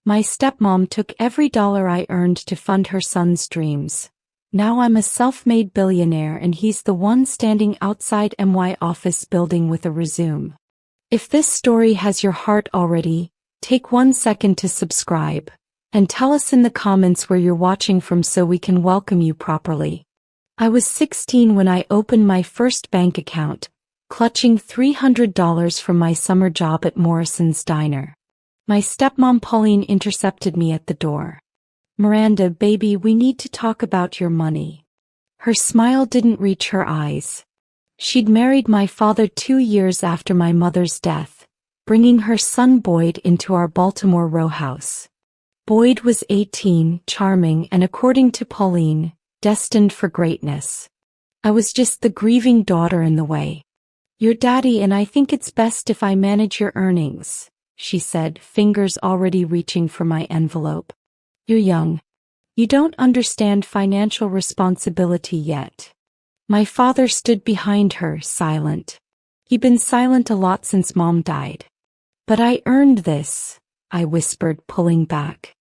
My stepmom took every dollar I earned to fund her son's dreams. Now I'm a self-made billionaire and he's the one standing outside my office building with a resume. If this story has your heart already, take 1 second to subscribe. And tell us in the comments where you're watching from so we can welcome you properly. I was 16 when I opened my first bank account, clutching $300 from my summer job at Morrison's Diner. My stepmom Pauline intercepted me at the door. "Miranda, baby, we need to talk about your money." Her smile didn't reach her eyes. She'd married my father 2 years after my mother's death, bringing her son Boyd into our Baltimore row house. Boyd was 18, charming, and according to Pauline, destined for greatness. I was just the grieving daughter in the way. "Your daddy and I think it's best if I manage your earnings," she said, fingers already reaching for my envelope. "You're young. You don't understand financial responsibility yet." My father stood behind her, silent. He'd been silent a lot since Mom died. "But I earned this," I whispered, pulling back.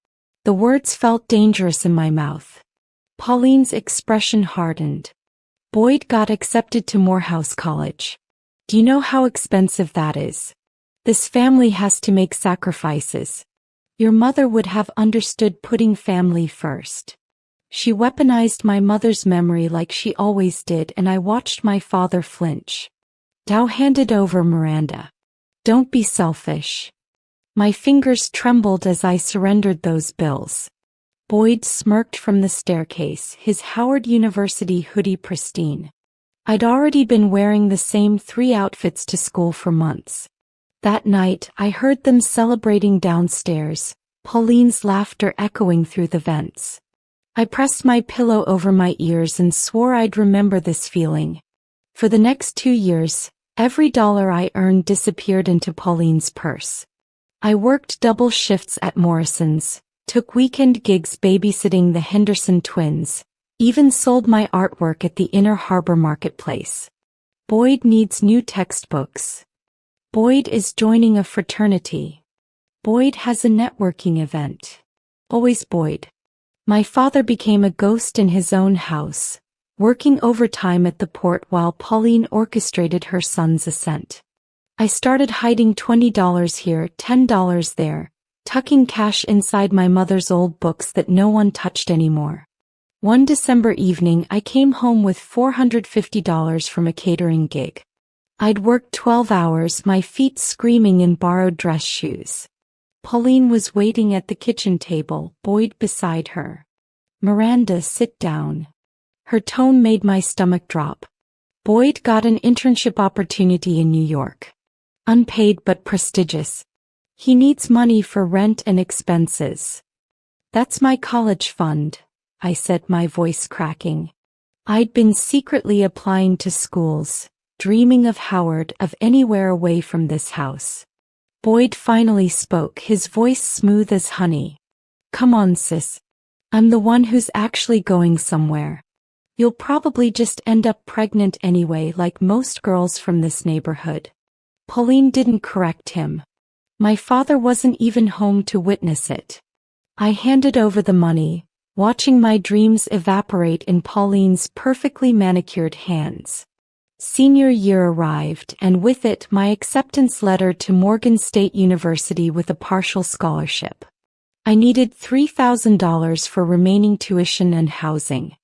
The words felt dangerous in my mouth. Pauline's expression hardened. "Boyd got accepted to Morehouse College. Do you know how expensive that is? This family has to make sacrifices. Your mother would have understood putting family first." She weaponized my mother's memory like she always did, and I watched my father flinch. "Now hand it over, Miranda. Don't be selfish." My fingers trembled as I surrendered those bills. Boyd smirked from the staircase, his Howard University hoodie pristine. I'd already been wearing the same 3 outfits to school for months. That night, I heard them celebrating downstairs, Pauline's laughter echoing through the vents. I pressed my pillow over my ears and swore I'd remember this feeling. For the next 2 years, every dollar I earned disappeared into Pauline's purse. I worked double shifts at Morrison's, took weekend gigs babysitting the Henderson twins, even sold my artwork at the Inner Harbor Marketplace. Boyd needs new textbooks. Boyd is joining a fraternity. Boyd has a networking event. Always Boyd. My father became a ghost in his own house, working overtime at the port while Pauline orchestrated her son's ascent. I started hiding $20 here, $10 there, tucking cash inside my mother's old books that no one touched anymore. One December evening, I came home with $450 from a catering gig. I'd worked 12 hours, my feet screaming in borrowed dress shoes. Pauline was waiting at the kitchen table, Boyd beside her. "Miranda, sit down." Her tone made my stomach drop. "Boyd got an internship opportunity in New York. Unpaid but prestigious. He needs money for rent and expenses." "That's my college fund," I said, my voice cracking. I'd been secretly applying to schools, dreaming of Howard, of anywhere away from this house. Boyd finally spoke, his voice smooth as honey. "Come on, sis. I'm the one who's actually going somewhere. You'll probably just end up pregnant anyway, like most girls from this neighborhood." Pauline didn't correct him. My father wasn't even home to witness it. I handed over the money, watching my dreams evaporate in Pauline's perfectly manicured hands. Senior year arrived, and with it my acceptance letter to Morgan State University with a partial scholarship. I needed $3,000 for remaining tuition and housing.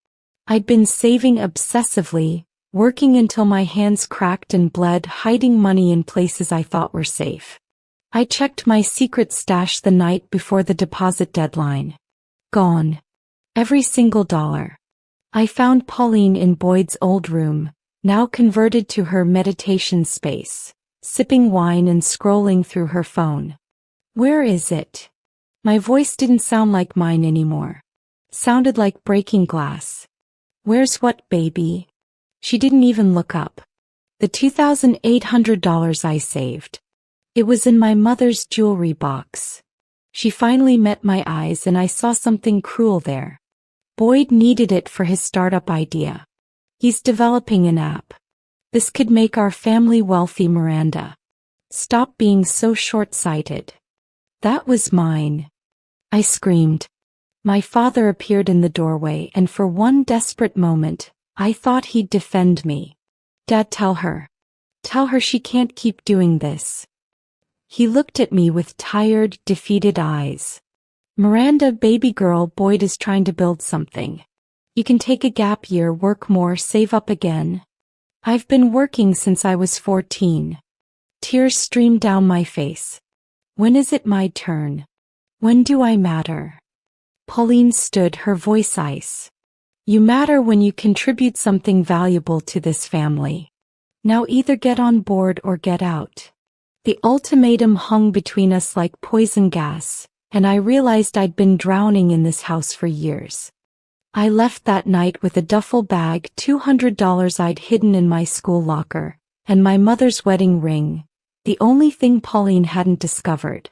I'd been saving obsessively, working until my hands cracked and bled, hiding money in places I thought were safe. I checked my secret stash the night before the deposit deadline. Gone. Every single dollar. I found Pauline in Boyd's old room, now converted to her meditation space, sipping wine and scrolling through her phone. "Where is it?" My voice didn't sound like mine anymore. Sounded like breaking glass. "Where's what, baby?" She didn't even look up. "The $2,800 I saved. It was in my mother's jewelry box." She finally met my eyes and I saw something cruel there. Boyd needed it for his startup idea. He's developing an app. This could make our family wealthy, Miranda. Stop being so short-sighted. That was mine. I screamed. My father appeared in the doorway, and for one desperate moment, I thought he'd defend me. Dad, tell her. Tell her she can't keep doing this. He looked at me with tired, defeated eyes. Miranda, baby girl, Boyd is trying to build something. You can take a gap year, work more, save up again. I've been working since I was 14. Tears streamed down my face. When is it my turn? When do I matter? Pauline stood, her voice ice. You matter when you contribute something valuable to this family. Now either get on board or get out. The ultimatum hung between us like poison gas, and I realized I'd been drowning in this house for years. I left that night with a duffel bag, $200 I'd hidden in my school locker, and my mother's wedding ring, the only thing Pauline hadn't discovered.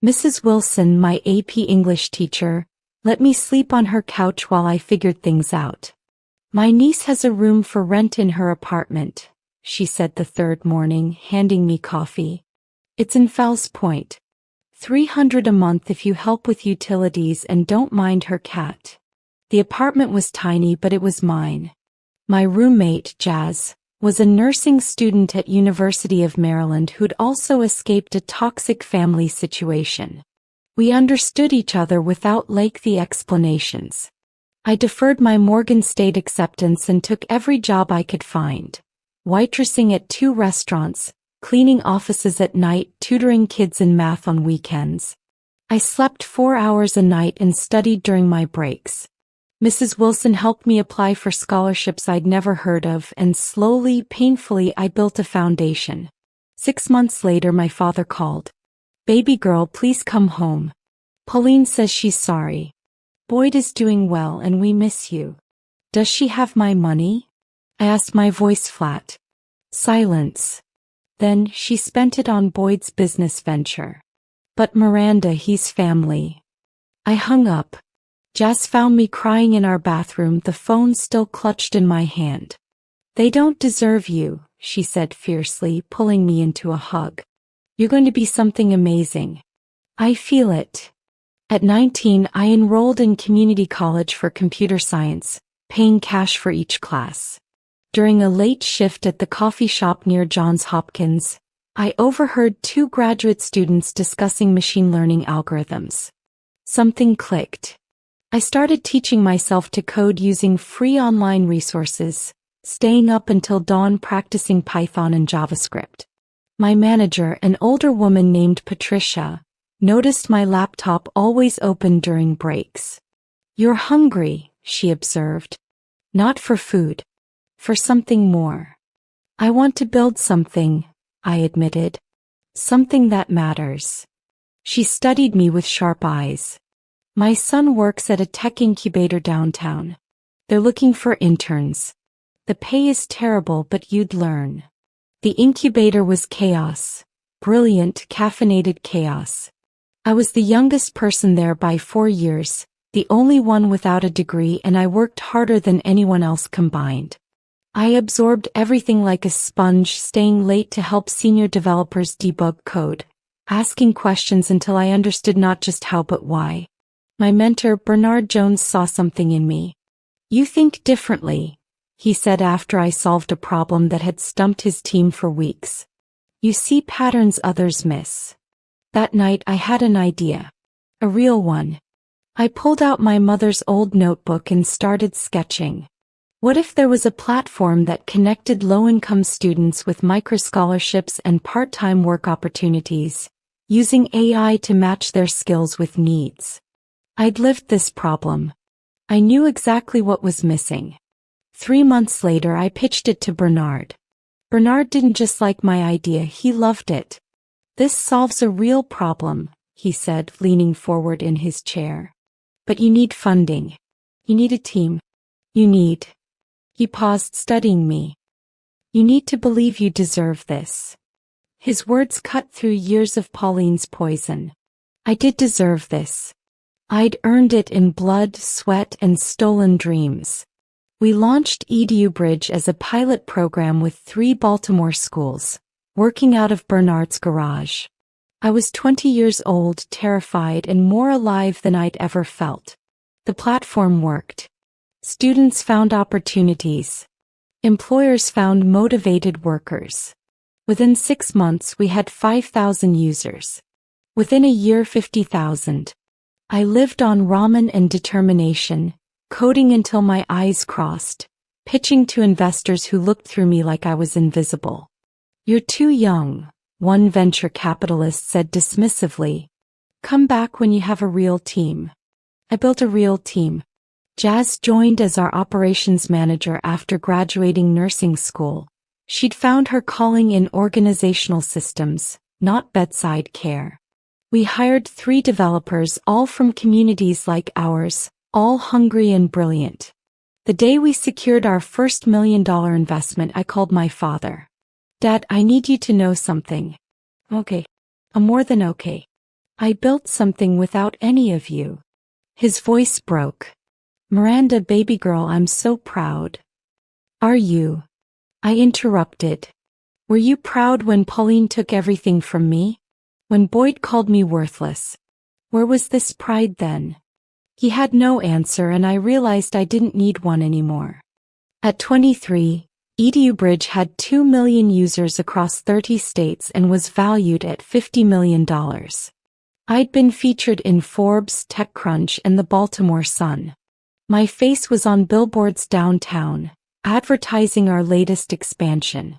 Mrs. Wilson, my AP English teacher, let me sleep on her couch while I figured things out. My niece has a room for rent in her apartment, she said the third morning, handing me coffee. It's in Fells Point. $300 a month if you help with utilities and don't mind her cat. The apartment was tiny, but it was mine. My roommate, Jazz, was a nursing student at University of Maryland who'd also escaped a toxic family situation. We understood each other without lengthy explanations. I deferred my Morgan State acceptance and took every job I could find. Waitressing at 2 restaurants, cleaning offices at night, tutoring kids in math on weekends. I slept 4 hours a night and studied during my breaks. Mrs. Wilson helped me apply for scholarships I'd never heard of, and slowly, painfully, I built a foundation. 6 months later, my father called. Baby girl, please come home. Pauline says she's sorry. Boyd is doing well and we miss you. Does she have my money? I asked, my voice flat. Silence. Then she spent it on Boyd's business venture. But Miranda, he's family. I hung up. Jazz found me crying in our bathroom, the phone still clutched in my hand. They don't deserve you, she said fiercely, pulling me into a hug. You're going to be something amazing. I feel it. At 19, I enrolled in community college for computer science, paying cash for each class. During a late shift at the coffee shop near Johns Hopkins, I overheard 2 graduate students discussing machine learning algorithms. Something clicked. I started teaching myself to code using free online resources, staying up until dawn practicing Python and JavaScript. My manager, an older woman named Patricia, noticed my laptop always open during breaks. You're hungry, she observed. Not for food. For something more. I want to build something, I admitted. Something that matters. She studied me with sharp eyes. My son works at a tech incubator downtown. They're looking for interns. The pay is terrible, but you'd learn. The incubator was chaos. Brilliant, caffeinated chaos. I was the youngest person there by 4 years, the only one without a degree, and I worked harder than anyone else combined. I absorbed everything like a sponge, staying late to help senior developers debug code, asking questions until I understood not just how but why. My mentor, Bernard Jones, saw something in me. You think differently, he said after I solved a problem that had stumped his team for weeks. You see patterns others miss. That night I had an idea. A real one. I pulled out my mother's old notebook and started sketching. What if there was a platform that connected low-income students with micro-scholarships and part-time work opportunities, using AI to match their skills with needs? I'd lived this problem. I knew exactly what was missing. 3 months later, I pitched it to Bernard. Bernard didn't just like my idea, he loved it. This solves a real problem, he said, leaning forward in his chair. But you need funding. You need a team. You need... He paused, studying me. You need to believe you deserve this. His words cut through years of Pauline's poison. I did deserve this. I'd earned it in blood, sweat, and stolen dreams. We launched EduBridge as a pilot program with 3 Baltimore schools, working out of Bernard's garage. I was 20 years old, terrified and more alive than I'd ever felt. The platform worked. Students found opportunities. Employers found motivated workers. Within 6 months we had 5,000 users. Within a year 50,000. I lived on ramen and determination, coding until my eyes crossed, pitching to investors who looked through me like I was invisible. "You're too young," one venture capitalist said dismissively. "Come back when you have a real team." I built a real team. Jazz joined as our operations manager after graduating nursing school. She'd found her calling in organizational systems, not bedside care. We hired 3 developers, all from communities like ours, all hungry and brilliant. The day we secured our first $1 million investment, I called my father. "Dad, I need you to know something." "Okay. I'm more than okay. I built something without any of you." His voice broke. "Miranda, baby girl, I'm so proud." "Are you?" I interrupted. "Were you proud when Pauline took everything from me? When Boyd called me worthless? Where was this pride then?" He had no answer, and I realized I didn't need one anymore. At 23, EduBridge had 2 million users across 30 states and was valued at $50 million. I'd been featured in Forbes, TechCrunch, and the Baltimore Sun. My face was on billboards downtown, advertising our latest expansion.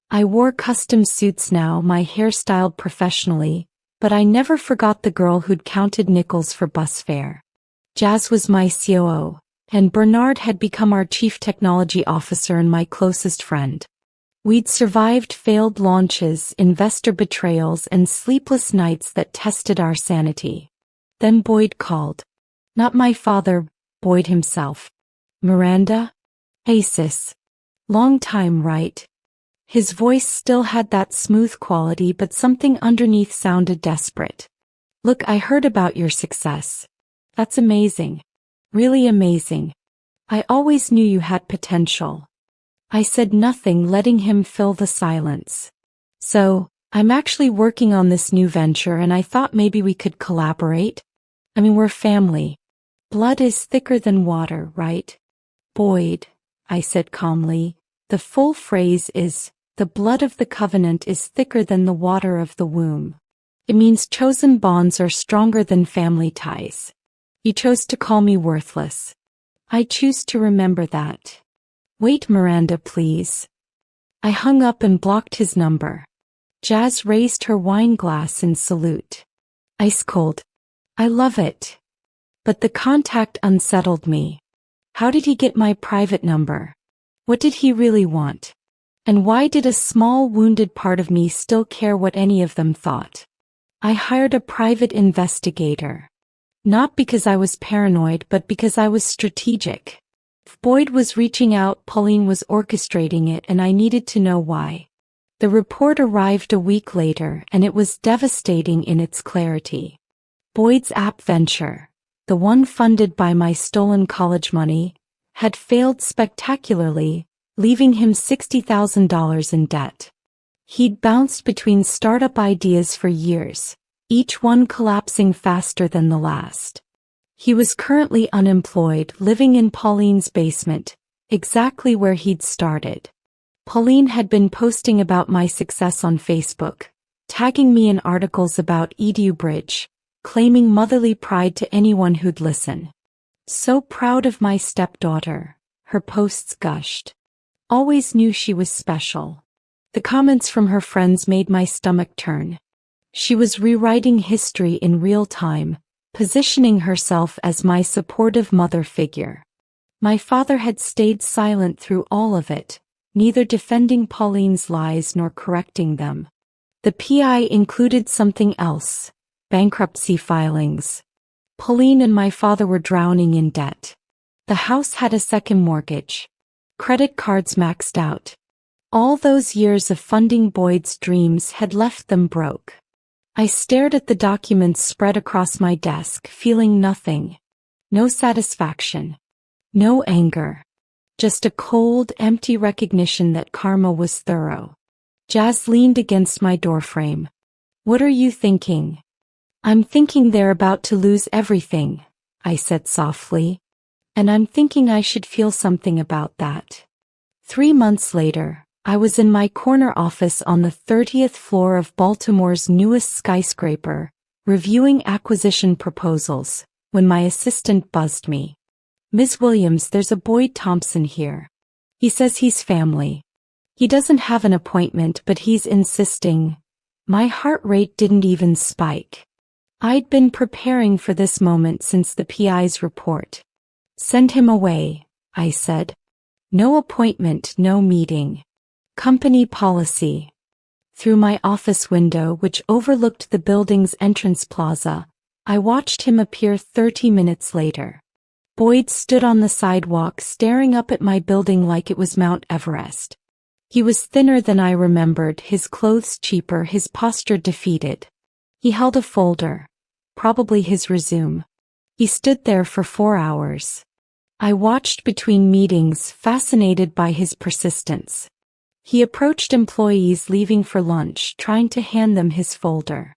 I wore custom suits now, my hair styled professionally, but I never forgot the girl who'd counted nickels for bus fare. Jazz was my COO, and Bernard had become our chief technology officer and my closest friend. We'd survived failed launches, investor betrayals, and sleepless nights that tested our sanity. Then Boyd called. Not my father, Boyd himself. "Miranda? Hey sis. Long time, right?" His voice still had that smooth quality, but something underneath sounded desperate. "Look, I heard about your success. That's amazing. Really amazing. I always knew you had potential." I said nothing, letting him fill the silence. "So, I'm actually working on this new venture and I thought maybe we could collaborate. I mean, we're family. Blood is thicker than water, right?" "Boyd," I said calmly, "the full phrase is, the blood of the covenant is thicker than the water of the womb. It means chosen bonds are stronger than family ties. You chose to call me worthless. I choose to remember that. Wait, Miranda, please." I hung up and blocked his number. Jazz raised her wine glass in salute. Ice cold. "I love it." But the contact unsettled me. How did he get my private number? What did he really want? And why did a small wounded part of me still care what any of them thought? I hired a private investigator. Not because I was paranoid, but because I was strategic. If Boyd was reaching out, Pauline was orchestrating it, and I needed to know why. The report arrived a week later, and it was devastating in its clarity. Boyd's app venture, the one funded by my stolen college money, had failed spectacularly, leaving him $60,000 in debt. He'd bounced between startup ideas for years, each one collapsing faster than the last. He was currently unemployed, living in Pauline's basement, exactly where he'd started. Pauline had been posting about my success on Facebook, tagging me in articles about EduBridge, claiming motherly pride to anyone who'd listen. "So proud of my stepdaughter," her posts gushed. "Always knew she was special." The comments from her friends made my stomach turn. She was rewriting history in real time, positioning herself as my supportive mother figure. My father had stayed silent through all of it, neither defending Pauline's lies nor correcting them. The PI included something else: bankruptcy filings. Pauline and my father were drowning in debt. The house had a second mortgage. Credit cards maxed out. All those years of funding Boyd's dreams had left them broke. I stared at the documents spread across my desk, feeling nothing. No satisfaction. No anger. Just a cold, empty recognition that karma was thorough. Jazz leaned against my doorframe. What are you thinking? I'm thinking they're about to lose everything, I said softly. And I'm thinking I should feel something about that. 3 months later, I was in my corner office on the 30th floor of Baltimore's newest skyscraper, reviewing acquisition proposals, when my assistant buzzed me. Ms. Williams, there's a Boyd Thompson here. He says he's family. He doesn't have an appointment, but he's insisting. My heart rate didn't even spike. I'd been preparing for this moment since the PI's report. Send him away, I said. No appointment, no meeting. Company policy. Through my office window, which overlooked the building's entrance plaza, I watched him appear 30 minutes later. Boyd stood on the sidewalk staring up at my building like it was Mount Everest. He was thinner than I remembered, his clothes cheaper, his posture defeated. He held a folder, probably his resume. He stood there for 4 hours. I watched between meetings, fascinated by his persistence. He approached employees leaving for lunch, trying to hand them his folder.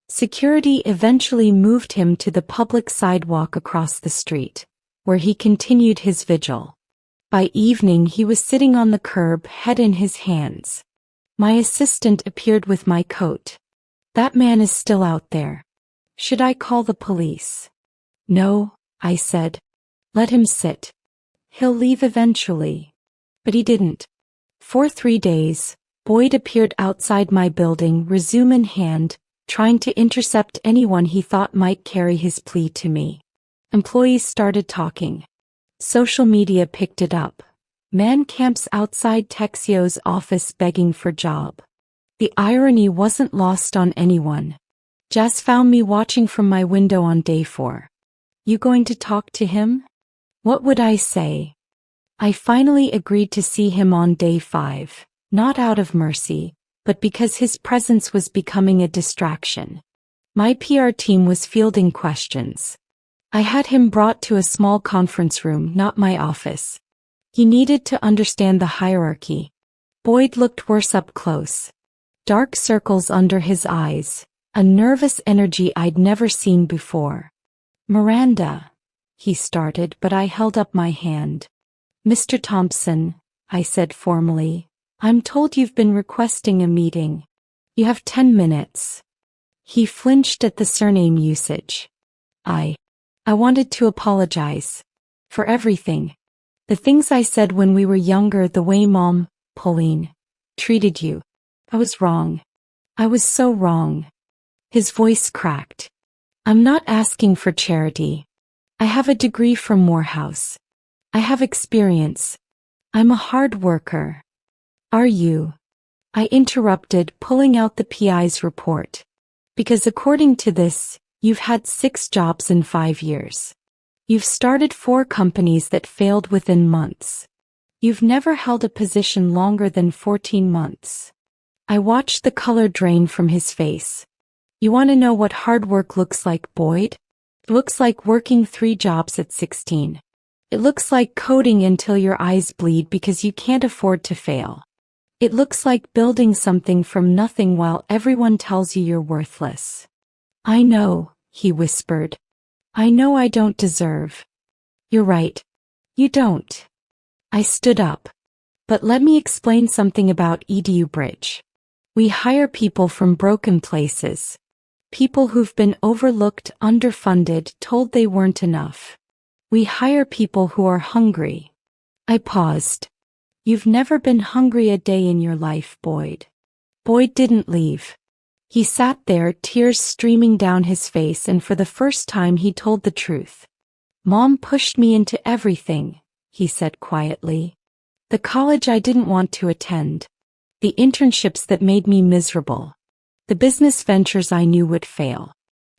Security eventually moved him to the public sidewalk across the street, where he continued his vigil. By evening he was sitting on the curb, head in his hands. My assistant appeared with my coat. That man is still out there. Should I call the police? No, I said. Let him sit. He'll leave eventually. But he didn't. For 3 days, Boyd appeared outside my building, resume in hand, trying to intercept anyone he thought might carry his plea to me. Employees started talking. Social media picked it up. Man camps outside Texio's office begging for job. The irony wasn't lost on anyone. Jess found me watching from my window on day 4. You going to talk to him? What would I say? I finally agreed to see him on day 5, not out of mercy, but because his presence was becoming a distraction. My PR team was fielding questions. I had him brought to a small conference room, not my office. He needed to understand the hierarchy. Boyd looked worse up close. Dark circles under his eyes, a nervous energy I'd never seen before. Miranda, he started, but I held up my hand. Mr. Thompson, I said formally, I'm told you've been requesting a meeting. You have 10 minutes. He flinched at the surname usage. I wanted to apologize. For everything. The things I said when we were younger, the way Mom, Pauline, treated you. I was wrong. I was so wrong. His voice cracked. I'm not asking for charity. I have a degree from Morehouse. I have experience. I'm a hard worker. Are you? I interrupted, pulling out the PI's report. Because according to this, you've had 6 jobs in 5 years. You've started 4 companies that failed within months. You've never held a position longer than 14 months. I watched the color drain from his face. You want to know what hard work looks like, Boyd? It looks like working 3 jobs at 16. It looks like coding until your eyes bleed because you can't afford to fail. It looks like building something from nothing while everyone tells you you're worthless. I know, he whispered. I know I don't deserve. You're right. You don't. I stood up. But let me explain something about EDU Bridge. We hire people from broken places. People who've been overlooked, underfunded, told they weren't enough. We hire people who are hungry. I paused. You've never been hungry a day in your life, Boyd. Boyd didn't leave. He sat there, tears streaming down his face, and for the first time he told the truth. Mom pushed me into everything, he said quietly. The college I didn't want to attend. The internships that made me miserable. The business ventures I knew would fail.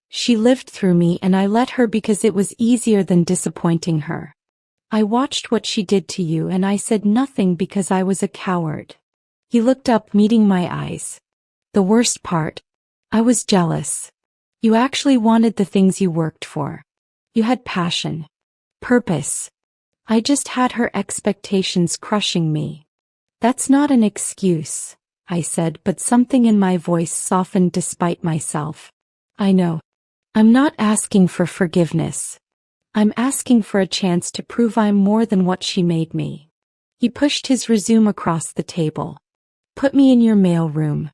She lived through me and I let her because it was easier than disappointing her. I watched what she did to you and I said nothing because I was a coward. He looked up, meeting my eyes. The worst part. I was jealous. You actually wanted the things you worked for. You had passion. Purpose. I just had her expectations crushing me. That's not an excuse, I said, but something in my voice softened despite myself. I know. I'm not asking for forgiveness. I'm asking for a chance to prove I'm more than what she made me. He pushed his resume across the table. Put me in your mail room.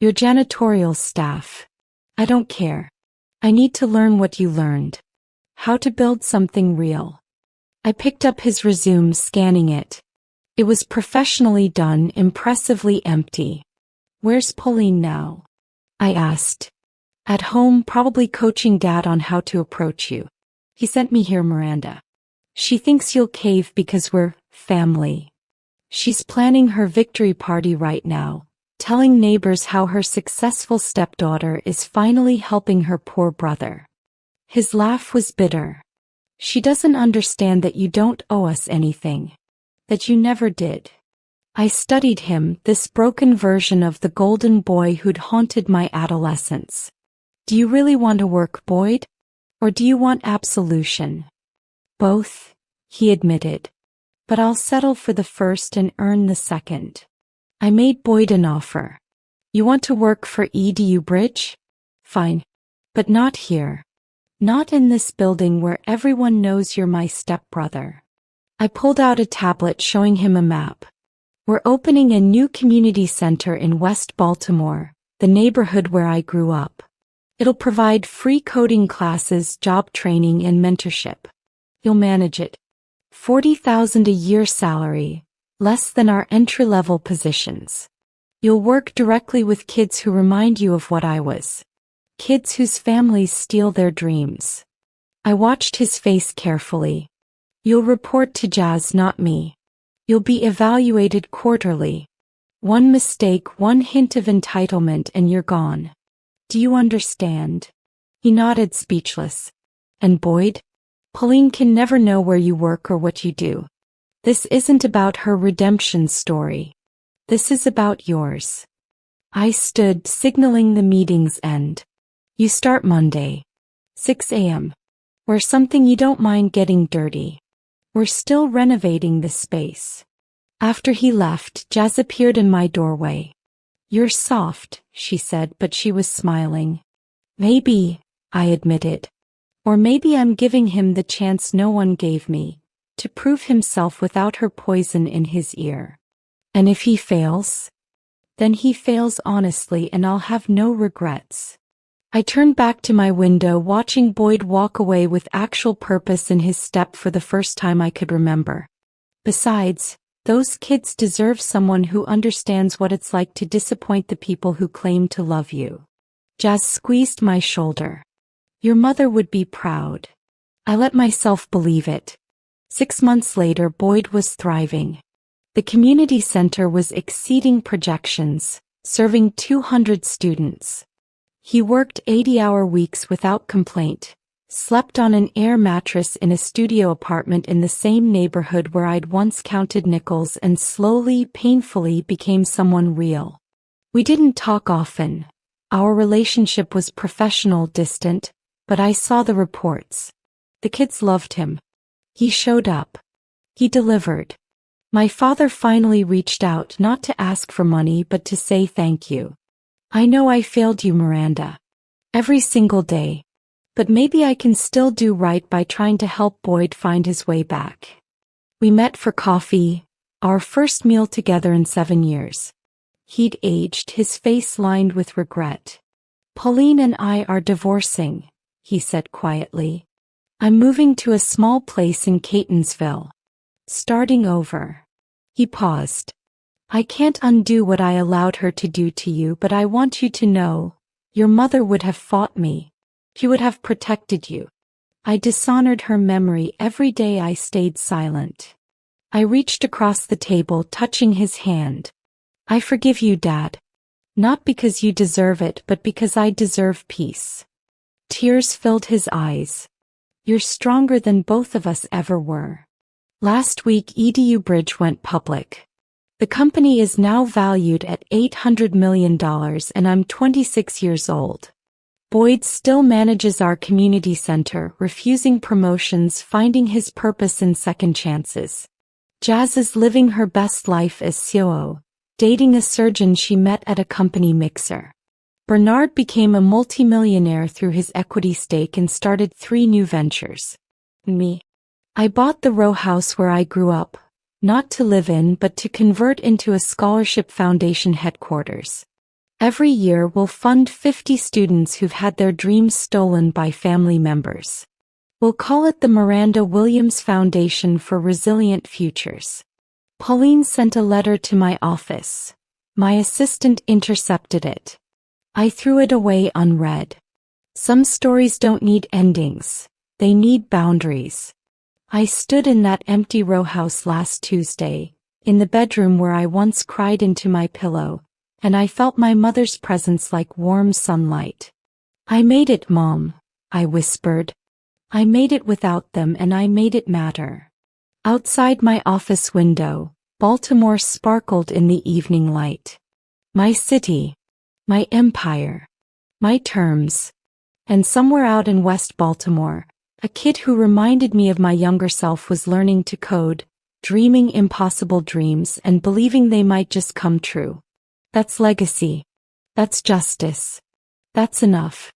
Your janitorial staff. I don't care. I need to learn what you learned. How to build something real. I picked up his resume, scanning it. It was professionally done, impressively empty. Where's Pauline now? I asked. At home, probably coaching Dad on how to approach you. He sent me here, Miranda. She thinks you'll cave because we're family. She's planning her victory party right now, telling neighbors how her successful stepdaughter is finally helping her poor brother. His laugh was bitter. She doesn't understand that you don't owe us anything. That you never did. I studied him, this broken version of the golden boy who'd haunted my adolescence. Do you really want to work, Boyd? Or do you want absolution? Both, he admitted. But I'll settle for the first and earn the second. I made Boyd an offer. You want to work for EDU Bridge? Fine. But not here. Not in this building where everyone knows you're my stepbrother. I pulled out a tablet showing him a map. We're opening a new community center in West Baltimore, the neighborhood where I grew up. It'll provide free coding classes, job training, and mentorship. You'll manage it. $40,000 a year salary, less than our entry-level positions. You'll work directly with kids who remind you of what I was. Kids whose families steal their dreams. I watched his face carefully. You'll report to Jazz, not me. You'll be evaluated quarterly. One mistake, one hint of entitlement, and you're gone. Do you understand? He nodded, speechless. And Boyd? Pauline can never know where you work or what you do. This isn't about her redemption story. This is about yours. I stood, signaling the meeting's end. You start Monday. 6 a.m. We're something you don't mind getting dirty. We're still renovating this space. After he left, Jazz appeared in my doorway. You're soft, she said, but she was smiling. Maybe, I admitted. Or maybe I'm giving him the chance no one gave me, to prove himself without her poison in his ear. And if he fails? Then he fails honestly, and I'll have no regrets. I turned back to my window, watching Boyd walk away with actual purpose in his step for the first time I could remember. Besides, those kids deserve someone who understands what it's like to disappoint the people who claim to love you. Jazz squeezed my shoulder. Your mother would be proud. I let myself believe it. 6 months later, Boyd was thriving. The community center was exceeding projections, serving 200 students. He worked 80-hour weeks without complaint, slept on an air mattress in a studio apartment in the same neighborhood where I'd once counted nickels, and slowly, painfully became someone real. We didn't talk often. Our relationship was professional, distant, but I saw the reports. The kids loved him. He showed up. He delivered. My father finally reached out, not to ask for money but to say thank you. I know I failed you, Miranda. Every single day. But maybe I can still do right by trying to help Boyd find his way back. We met for coffee, our first meal together in 7 years. He'd aged, his face lined with regret. Pauline and I are divorcing, he said quietly. I'm moving to a small place in Catonsville. Starting over. He paused. I can't undo what I allowed her to do to you, but I want you to know, your mother would have fought me. She would have protected you. I dishonored her memory every day I stayed silent. I reached across the table, touching his hand. I forgive you, Dad. Not because you deserve it, but because I deserve peace. Tears filled his eyes. You're stronger than both of us ever were. Last week, EDU Bridge went public. The company is now valued at $800 million, and I'm 26 years old. Boyd still manages our community center, refusing promotions, finding his purpose in second chances. Jazz is living her best life as COO, dating a surgeon she met at a company mixer. Bernard became a multimillionaire through his equity stake and started 3 new ventures. Me. I bought the row house where I grew up, not to live in but to convert into a scholarship foundation headquarters. Every year we'll fund 50 students who've had their dreams stolen by family members. We'll call it the Miranda Williams Foundation for Resilient Futures. Pauline sent a letter to my office. My assistant intercepted it. I threw it away unread. Some stories don't need endings. They need boundaries. I stood in that empty row house last Tuesday, in the bedroom where I once cried into my pillow, and I felt my mother's presence like warm sunlight. I made it, Mom, I whispered. I made it without them and I made it matter. Outside my office window, Baltimore sparkled in the evening light. My city. My empire. My terms. And somewhere out in West Baltimore, a kid who reminded me of my younger self was learning to code, dreaming impossible dreams and believing they might just come true. That's legacy. That's justice. That's enough.